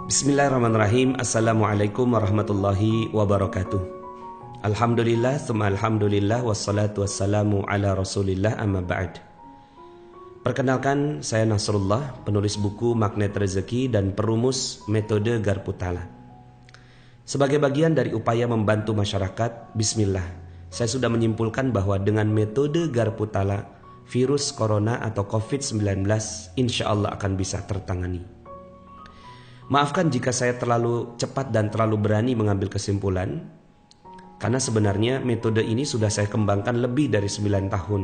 Bismillahirrahmanirrahim. Assalamualaikum warahmatullahi wabarakatuh. Alhamdulillah, tsumma alhamdulillah, wassalatu wassalamu ala rasulillah, amma ba'd. Perkenalkan, saya Nasrullah, penulis buku Magnet Rezeki dan perumus metode Garpu Tala. Sebagai bagian dari upaya membantu masyarakat, bismillah, saya sudah menyimpulkan bahwa dengan metode Garpu Tala, virus corona atau COVID-19 insya Allah akan bisa tertangani. Maafkan jika saya terlalu cepat dan terlalu berani mengambil kesimpulan, karena sebenarnya metode ini sudah saya kembangkan lebih dari 9 tahun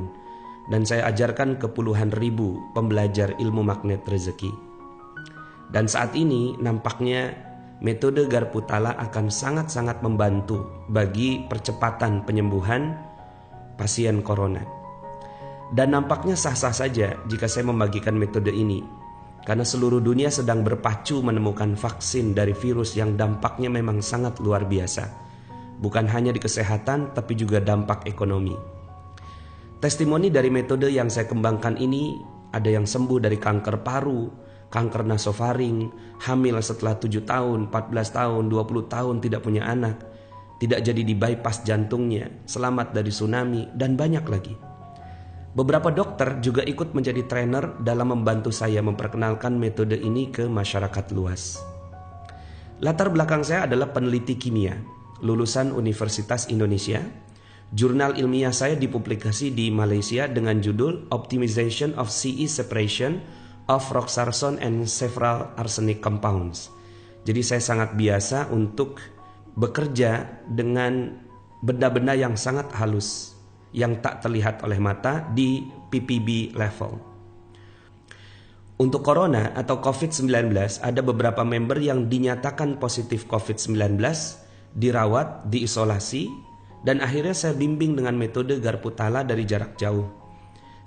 dan saya ajarkan ke puluhan ribu pembelajar ilmu magnet rezeki. Dan saat ini nampaknya metode Garpu Tala akan sangat-sangat membantu bagi percepatan penyembuhan pasien corona. Dan nampaknya sah-sah saja jika saya membagikan metode ini, karena seluruh dunia sedang berpacu menemukan vaksin dari virus yang dampaknya memang sangat luar biasa. Bukan hanya di kesehatan, tapi juga dampak ekonomi. Testimoni dari metode yang saya kembangkan ini, ada yang sembuh dari kanker paru, kanker nasofaring, hamil setelah 7 tahun, 14 tahun, 20 tahun tidak punya anak, tidak jadi di bypass jantungnya, selamat dari tsunami, dan banyak lagi. Beberapa dokter juga ikut menjadi trainer dalam membantu saya memperkenalkan metode ini ke masyarakat luas. Latar belakang saya adalah peneliti kimia, lulusan Universitas Indonesia. Jurnal ilmiah saya dipublikasi di Malaysia dengan judul Optimization of CE Separation of Roxarson and Several Arsenic Compounds. Jadi saya sangat biasa untuk bekerja dengan benda-benda yang sangat halus, yang tak terlihat oleh mata di ppb level. Untuk corona atau COVID-19, ada beberapa member yang dinyatakan positif COVID-19, dirawat, diisolasi, dan akhirnya saya bimbing dengan metode Garpu Tala dari jarak jauh.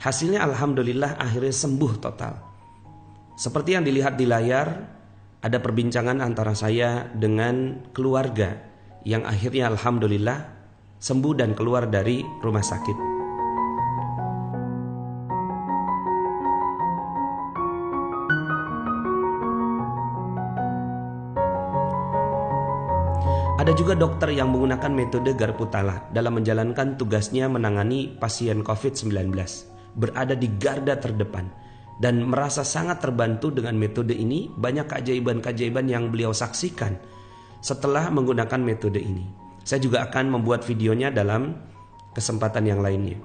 Hasilnya alhamdulillah akhirnya sembuh total. Seperti yang dilihat di layar, ada perbincangan antara saya dengan keluarga yang akhirnya alhamdulillah sembuh dan keluar dari rumah sakit. Ada juga dokter yang menggunakan metode Garpu Tala dalam menjalankan tugasnya menangani pasien COVID-19, berada di garda terdepan, dan merasa sangat terbantu dengan metode ini. Banyak keajaiban-keajaiban yang beliau saksikan setelah menggunakan metode ini. Saya juga akan membuat videonya dalam kesempatan yang lainnya.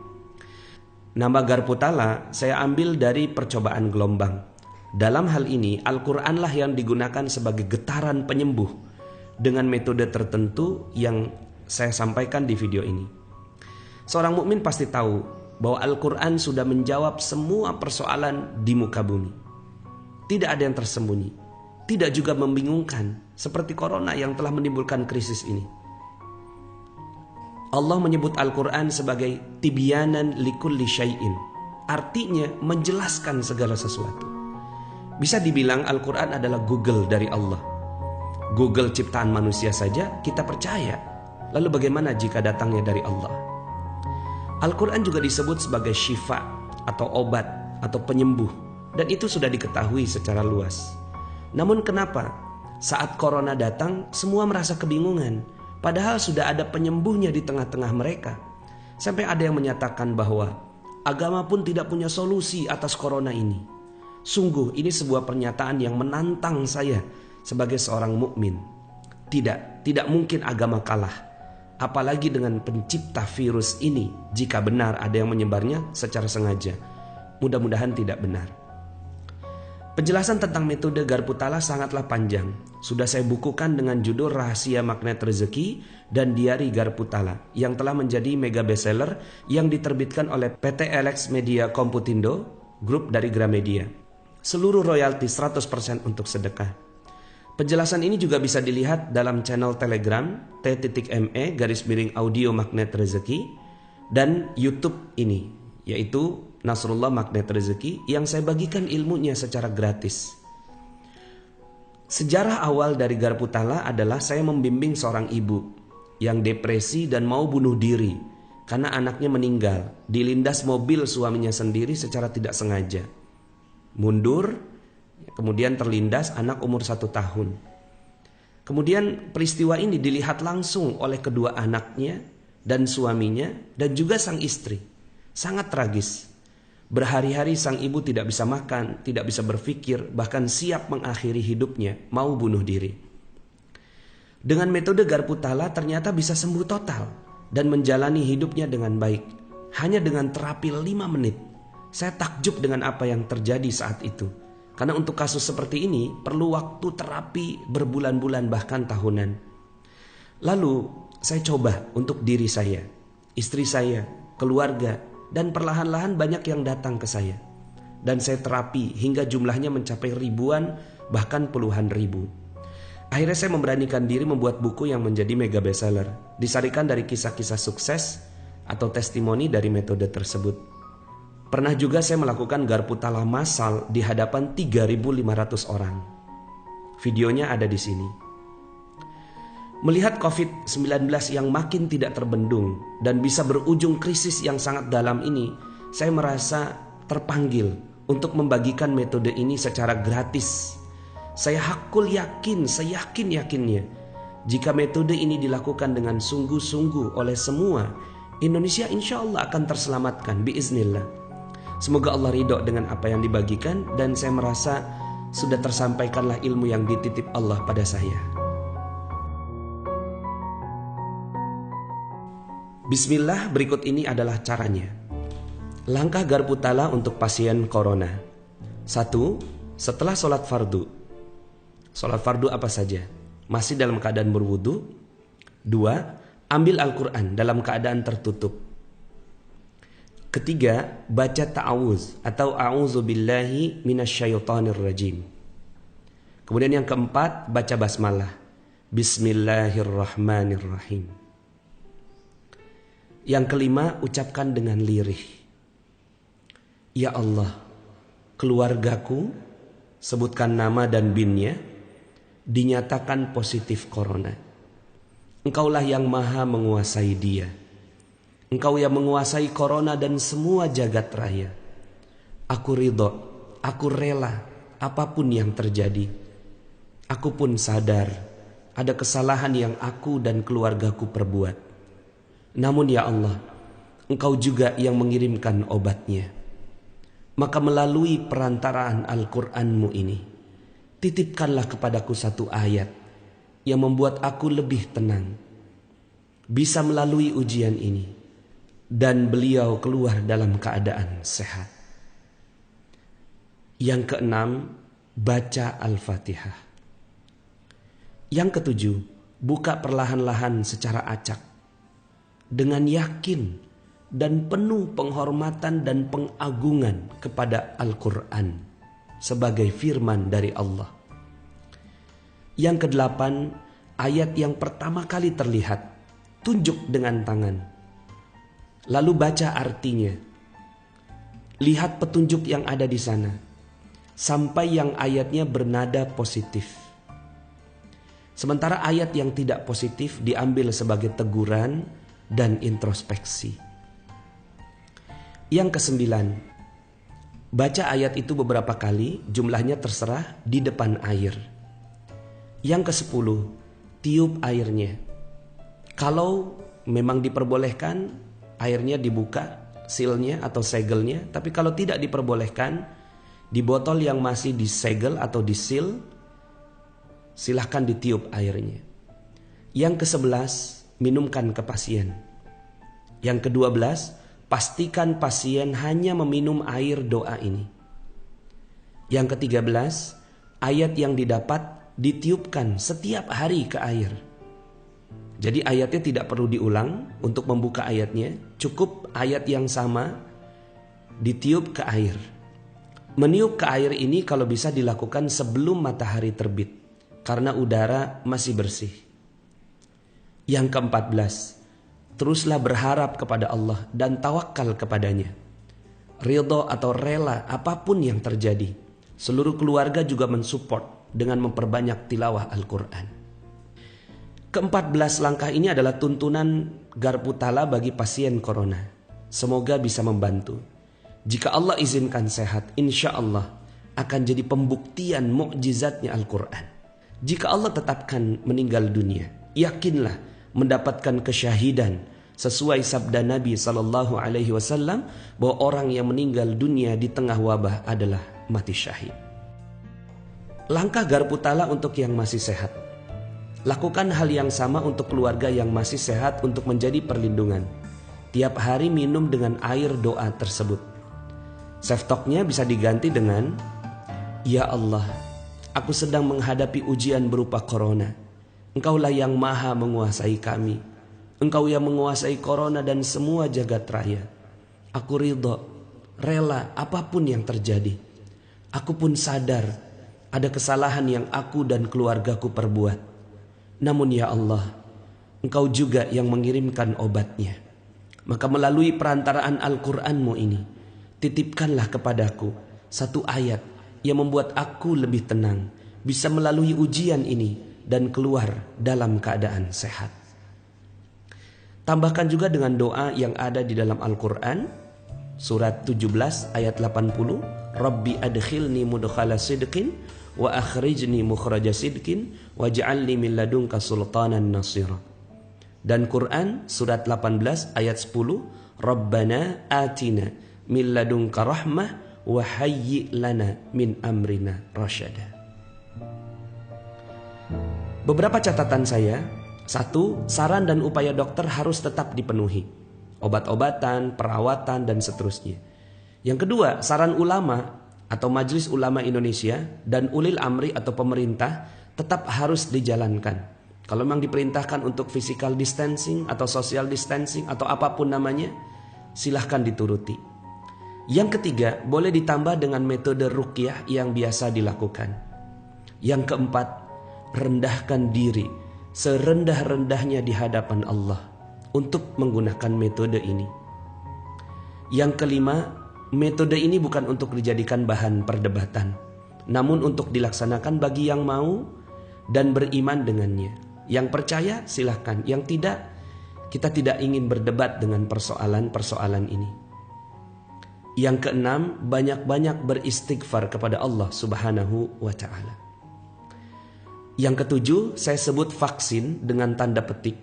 Nama Garpu Tala saya ambil dari percobaan gelombang. Dalam hal ini Al-Quranlah yang digunakan sebagai getaran penyembuh dengan metode tertentu yang saya sampaikan di video ini. Seorang mukmin pasti tahu bahwa Al-Quran sudah menjawab semua persoalan di muka bumi. Tidak ada yang tersembunyi, tidak juga membingungkan seperti corona yang telah menimbulkan krisis ini. Allah menyebut Al-Quran sebagai tibyanan likulli syai'in, artinya menjelaskan segala sesuatu. Bisa dibilang Al-Quran adalah Google dari Allah. Google ciptaan manusia saja kita percaya, lalu bagaimana jika datangnya dari Allah? Al-Quran juga disebut sebagai syifa atau obat atau penyembuh, dan itu sudah diketahui secara luas. Namun kenapa saat corona datang semua merasa kebingungan? Padahal sudah ada penyembuhnya di tengah-tengah mereka. Sampai ada yang menyatakan bahwa agama pun tidak punya solusi atas corona ini. Sungguh ini sebuah pernyataan yang menantang saya sebagai seorang mukmin. Tidak mungkin agama kalah. Apalagi dengan pencipta virus ini, jika benar ada yang menyebarnya secara sengaja. Mudah-mudahan tidak benar. Penjelasan tentang metode Garpu Tala sangatlah panjang. Sudah saya bukukan dengan judul Rahasia Magnet Rezeki dan Diari Garpu Tala yang telah menjadi mega bestseller yang diterbitkan oleh PT LX Media Komputindo, grup dari Gramedia. Seluruh royalti 100% untuk sedekah. Penjelasan ini juga bisa dilihat dalam channel Telegram t.me/audio magnet rezeki dan YouTube ini, yaitu Nasrullah Magnet Rezeki, yang saya bagikan ilmunya secara gratis. Sejarah awal dari Garpu Tala adalah saya membimbing seorang ibu yang depresi dan mau bunuh diri karena anaknya meninggal dilindas mobil suaminya sendiri secara tidak sengaja. Mundur, kemudian terlindas anak umur 1 tahun. Kemudian peristiwa ini dilihat langsung oleh kedua anaknya dan suaminya dan juga sang istri. Sangat tragis. Berhari-hari sang ibu tidak bisa makan, tidak bisa berpikir, bahkan siap mengakhiri hidupnya, mau bunuh diri. Dengan metode garpu tala ternyata bisa sembuh total dan menjalani hidupnya dengan baik. Hanya dengan terapi 5 menit. Saya takjub dengan apa yang terjadi saat itu. Karena untuk kasus seperti ini perlu waktu terapi berbulan-bulan bahkan tahunan. Lalu saya coba untuk diri saya, istri saya, keluarga, dan perlahan-lahan banyak yang datang ke saya. Dan saya terapi hingga jumlahnya mencapai ribuan bahkan puluhan ribu. Akhirnya saya memberanikan diri membuat buku yang menjadi mega bestseller. Disarikan dari kisah-kisah sukses atau testimoni dari metode tersebut. Pernah juga saya melakukan garpu tala massal di hadapan 3.500 orang. Videonya ada di sini. Melihat COVID-19 yang makin tidak terbendung dan bisa berujung krisis yang sangat dalam ini, saya merasa terpanggil untuk membagikan metode ini secara gratis. Saya hakul yakin, seyakin-yakinnya, jika metode ini dilakukan dengan sungguh-sungguh oleh semua, Indonesia insya Allah akan terselamatkan biiznillah. Semoga Allah ridho dengan apa yang dibagikan dan saya merasa sudah tersampaikanlah ilmu yang dititip Allah pada saya. Bismillah, berikut ini adalah caranya. Langkah garpu tala untuk pasien corona. 1. Setelah sholat fardu. Sholat fardu apa saja? Masih dalam keadaan berwudu. 2. Ambil Al-Quran dalam keadaan tertutup. Ketiga, baca ta'awuz atau a'udzubillahi minasyaitonir rajim. Kemudian yang keempat, baca basmalah. Bismillahirrahmanirrahim. Yang kelima, ucapkan dengan lirih. Ya Allah, keluargaku, sebutkan nama dan binnya, dinyatakan positif corona. Engkaulah yang maha menguasai dia. Engkau yang menguasai corona dan semua jagat raya. Aku ridho, aku rela apapun yang terjadi. Aku pun sadar ada kesalahan yang aku dan keluargaku perbuat. Namun ya Allah, Engkau juga yang mengirimkan obatnya. Maka melalui perantaraan Al-Quranmu ini, titipkanlah kepadaku satu ayat yang membuat aku lebih tenang, bisa melalui ujian ini, dan beliau keluar dalam keadaan sehat. Yang keenam, baca Al-Fatihah. Yang ketujuh, buka perlahan-lahan secara acak dengan yakin dan penuh penghormatan dan pengagungan kepada Al-Quran sebagai firman dari Allah. Yang kedelapan, ayat yang pertama kali terlihat, tunjuk dengan tangan. Lalu baca artinya. Lihat petunjuk yang ada di sana sampai yang ayatnya bernada positif. Sementara ayat yang tidak positif diambil sebagai teguran dan introspeksi. Yang kesembilan, baca ayat itu beberapa kali, jumlahnya terserah, di depan air. Yang kesepuluh, tiup airnya. Kalau memang diperbolehkan, airnya dibuka silnya atau segelnya. Tapi kalau tidak diperbolehkan, di botol yang masih disegel atau disil, silahkan ditiup airnya. Yang ke-11, minumkan ke pasien. Yang ke-12, pastikan pasien hanya meminum air doa ini. Yang ke-13, ayat yang didapat ditiupkan setiap hari ke air. Jadi ayatnya tidak perlu diulang untuk membuka ayatnya. Cukup ayat yang sama ditiup ke air. Meniup ke air ini kalau bisa dilakukan sebelum matahari terbit, karena udara masih bersih. Yang ke-14, teruslah berharap kepada Allah dan tawakal kepadanya. Ridho atau rela apapun yang terjadi. Seluruh keluarga juga mensupport dengan memperbanyak tilawah Al-Quran. Ke-14 langkah ini adalah tuntunan garpu tala bagi pasien corona. Semoga bisa membantu. Jika Allah izinkan sehat, insya Allah akan jadi pembuktian mukjizatnya Al-Quran. Jika Allah tetapkan meninggal dunia, yakinlah mendapatkan kesyahidan sesuai sabda Nabi SAW bahwa orang yang meninggal dunia di tengah wabah adalah mati syahid. Langkah garpu tala untuk yang masih sehat. Lakukan hal yang sama untuk keluarga yang masih sehat untuk menjadi perlindungan. Tiap hari minum dengan air doa tersebut. Self talknya bisa diganti dengan, "Ya Allah, aku sedang menghadapi ujian berupa corona. Engkaulah yang maha menguasai kami. Engkau yang menguasai corona dan semua jagat raya. Aku ridho, rela apapun yang terjadi. Aku pun sadar ada kesalahan yang aku dan keluargaku perbuat. Namun ya Allah, Engkau juga yang mengirimkan obatnya. Maka melalui perantaraan Al-Quranmu ini, titipkanlah kepadaku satu ayat yang membuat aku lebih tenang, bisa melalui ujian ini dan keluar dalam keadaan sehat." Tambahkan juga dengan doa yang ada di dalam Al-Quran, surat 17 ayat 80, "Rabbi adkhilni mudkhala sidqin wa akhrijni mukhraja sidqin waj'alni min ladunka sultanan nasira." Dan Quran surat 18 ayat 10, "Rabbana atina min ladunka rahmah wa hayyi' lana min amrina rasyada." Beberapa catatan saya. 1. Saran dan upaya dokter harus tetap dipenuhi. Obat-obatan, perawatan, dan seterusnya. Yang kedua, saran ulama atau Majelis Ulama Indonesia dan ulil amri atau pemerintah tetap harus dijalankan. Kalau memang diperintahkan untuk physical distancing atau social distancing atau apapun namanya, silahkan dituruti. Yang ketiga, boleh ditambah dengan metode ruqyah yang biasa dilakukan. Yang keempat, rendahkan diri serendah-rendahnya di hadapan Allah untuk menggunakan metode ini. Yang kelima, metode ini bukan untuk dijadikan bahan perdebatan, namun untuk dilaksanakan bagi yang mau dan beriman dengannya. Yang percaya silahkan, yang tidak, kita tidak ingin berdebat dengan persoalan-persoalan ini. Yang keenam, banyak-banyak beristighfar kepada Allah Subhanahu wa Ta'ala. Yang ketujuh, saya sebut vaksin dengan tanda petik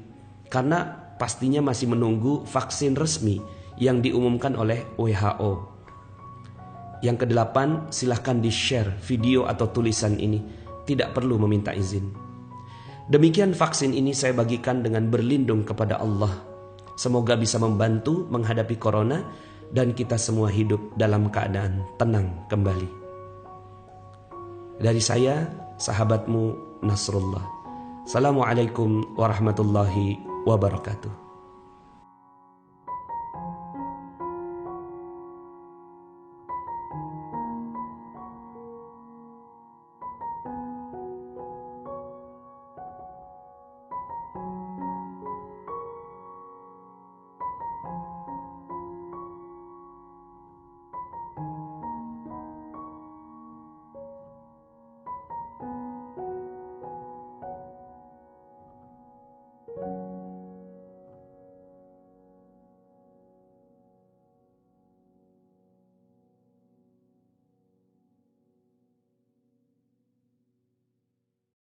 karena pastinya masih menunggu vaksin resmi yang diumumkan oleh WHO. Yang kedelapan, silahkan di-share video atau tulisan ini, tidak perlu meminta izin. Demikian vaksin ini saya bagikan dengan berlindung kepada Allah. Semoga bisa membantu menghadapi corona dan kita semua hidup dalam keadaan tenang kembali. Dari saya, sahabatmu Nasrullah. Assalamualaikum warahmatullahi wabarakatuh.